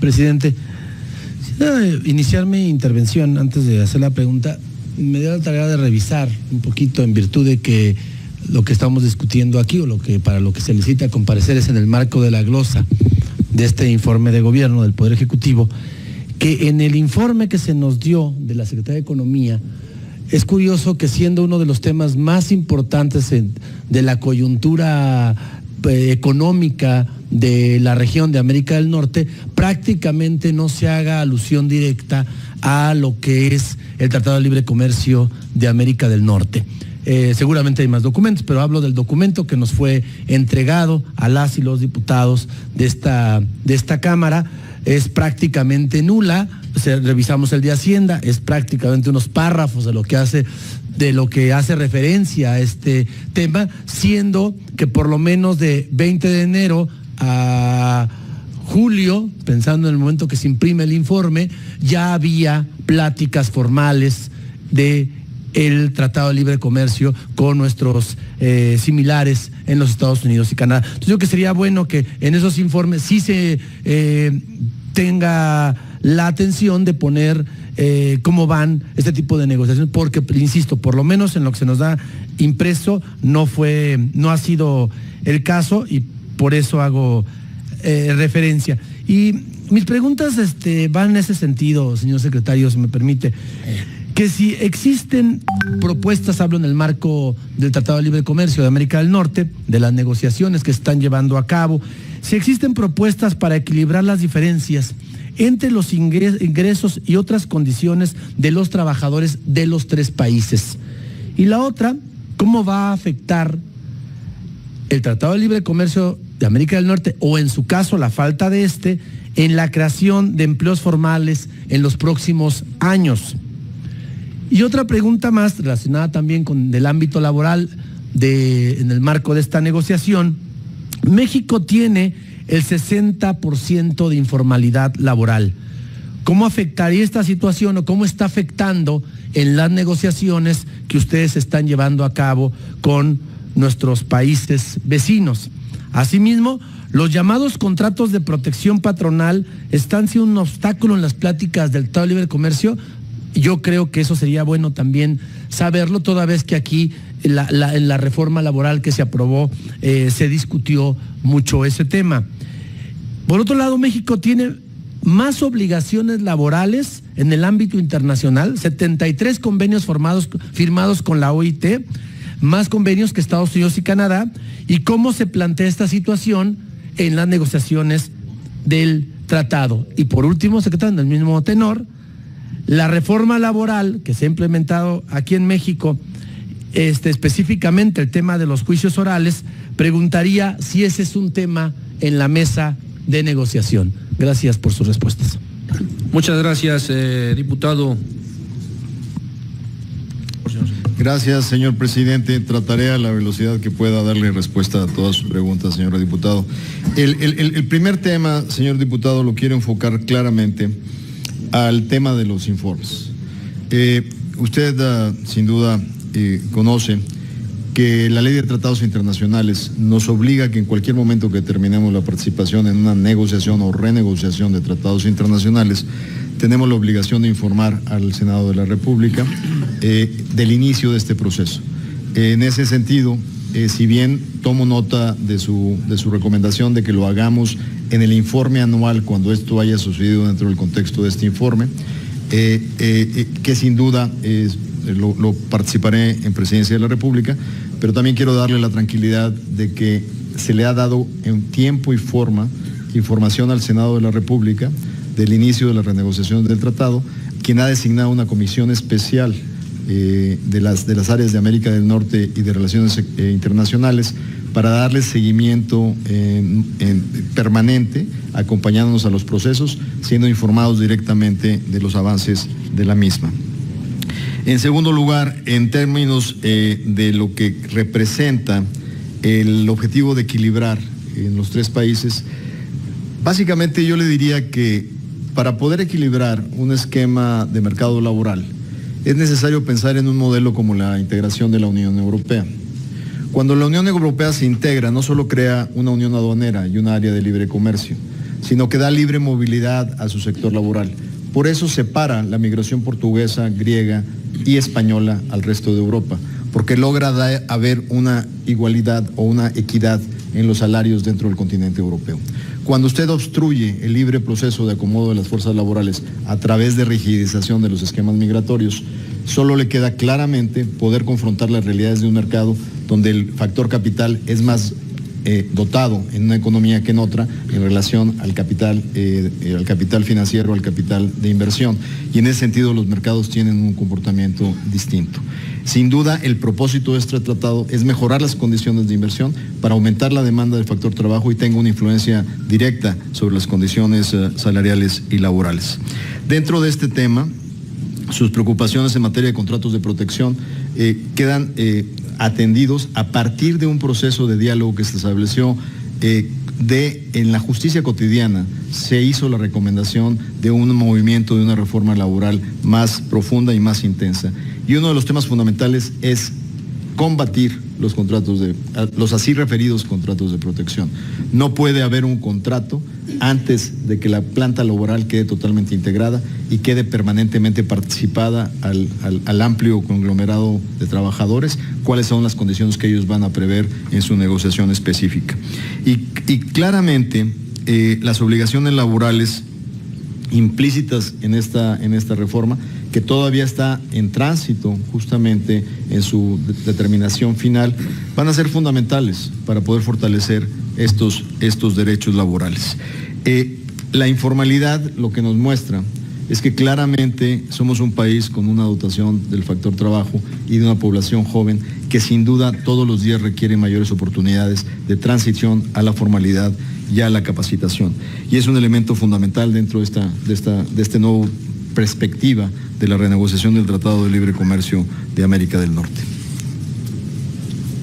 Presidente, iniciar mi intervención antes de hacer la pregunta, me dio la tarea de revisar un poquito en virtud de que lo que estamos discutiendo aquí, o para lo que se necesita comparecer, es en el marco de la glosa de este informe de gobierno del Poder Ejecutivo, que en el informe que se nos dio de la Secretaría de Economía, es curioso que siendo uno de los temas más importantes de la coyuntura económica de la región de América del Norte, prácticamente no se haga alusión directa a lo que es el Tratado de Libre Comercio de América del Norte. Seguramente hay más documentos, pero hablo del documento que nos fue entregado a las y los diputados de esta Cámara. Es prácticamente nula. Revisamos el de Hacienda, es prácticamente unos párrafos de lo que hace referencia a este tema, siendo que por lo menos de 20 de enero a julio, pensando en el momento que se imprime el informe, ya había pláticas formales de el Tratado de Libre Comercio con nuestros similares en los Estados Unidos y Canadá. Entonces yo creo que sería bueno que en esos informes sí se tenga la atención de poner cómo van este tipo de negociaciones, porque, insisto, por lo menos en lo que se nos da impreso no ha sido el caso, y por eso hago referencia. Y mis preguntas van en ese sentido, señor secretario, si me permite. Que si existen propuestas, hablo en el marco del Tratado de Libre Comercio de América del Norte, de las negociaciones que se están llevando a cabo, si existen propuestas para equilibrar las diferencias entre los ingresos y otras condiciones de los trabajadores de los tres países. Y la otra, ¿cómo va a afectar el Tratado de Libre Comercio de América del Norte, o en su caso la falta de en la creación de empleos formales en los próximos años? Y otra pregunta más relacionada también con el ámbito laboral en el marco de esta negociación. México tiene el 60% de informalidad laboral. ¿Cómo afectaría esta situación, o cómo está afectando en las negociaciones que ustedes están llevando a cabo con nuestros países vecinos? Asimismo, los llamados contratos de protección patronal están siendo un obstáculo en las pláticas del Tratado de Libre Comercio. Yo creo que eso sería bueno también saberlo, toda vez que aquí en la reforma laboral que se aprobó se discutió mucho ese tema. Por otro lado, México tiene más obligaciones laborales en el ámbito internacional, 73 convenios firmados con la OIT, más convenios que Estados Unidos y Canadá. ¿Y cómo se plantea esta situación en las negociaciones del tratado? Y por último, secretario, en el mismo tenor, la reforma laboral que se ha implementado aquí en México, específicamente el tema de los juicios orales, preguntaría si ese es un tema en la mesa de negociación. Gracias por sus respuestas. Muchas gracias, diputado. Gracias, señor presidente. Trataré a la velocidad que pueda darle respuesta a todas sus preguntas, señor diputado. El primer tema, señor diputado, lo quiero enfocar claramente al tema de los informes. Usted sin duda conoce que la Ley de Tratados Internacionales nos obliga a que en cualquier momento que terminemos la participación en una negociación o renegociación de tratados internacionales, tenemos la obligación de informar al Senado de la República del inicio de este proceso. En ese sentido, si bien tomo nota de su recomendación de que lo hagamos en el informe anual cuando esto haya sucedido dentro del contexto de este informe, que sin duda lo participaré en Presidencia de la República, pero también quiero darle la tranquilidad de que se le ha dado en tiempo y forma información al Senado de la República del inicio de la renegociación del tratado, quien ha designado una comisión especial de las áreas de América del Norte y de Relaciones Internacionales para darle seguimiento permanente, acompañándonos a los procesos, siendo informados directamente de los avances de la misma. En segundo lugar, en términos de lo que representa el objetivo de equilibrar en los tres países, básicamente yo le diría que para poder equilibrar un esquema de mercado laboral es necesario pensar en un modelo como la integración de la Unión Europea. Cuando la Unión Europea se integra, no solo crea una unión aduanera y una área de libre comercio, sino que da libre movilidad a su sector laboral. Por eso separa la migración portuguesa, griega y española al resto de Europa, porque logra haber una igualdad o una equidad en los salarios dentro del continente europeo. Cuando usted obstruye el libre proceso de acomodo de las fuerzas laborales a través de rigidización de los esquemas migratorios, solo le queda claramente poder confrontar las realidades de un mercado donde el factor capital es más dotado en una economía que en otra en relación al capital financiero, al capital de inversión. Y en ese sentido los mercados tienen un comportamiento distinto. Sin duda, el propósito de este tratado es mejorar las condiciones de inversión para aumentar la demanda del factor trabajo y tenga una influencia directa sobre las condiciones salariales y laborales. Dentro de este tema, sus preocupaciones en materia de contratos de protección quedan atendidos a partir de un proceso de diálogo que se estableció en la justicia cotidiana. Se hizo la recomendación de un movimiento de una reforma laboral más profunda y más intensa. Y uno de los temas fundamentales es combatir los así referidos contratos de protección. No puede haber un contrato antes de que la planta laboral quede totalmente integrada y quede permanentemente participada al amplio conglomerado de trabajadores, cuáles son las condiciones que ellos van a prever en su negociación específica. Y claramente las obligaciones laborales implícitas en esta reforma, que todavía está en tránsito justamente en su determinación final, van a ser fundamentales para poder fortalecer estos derechos laborales. La informalidad lo que nos muestra es que claramente somos un país con una dotación del factor trabajo y de una población joven que sin duda todos los días requiere mayores oportunidades de transición a la formalidad y a la capacitación. Y es un elemento fundamental dentro de esta nueva perspectiva de la renegociación del Tratado de Libre Comercio de América del Norte.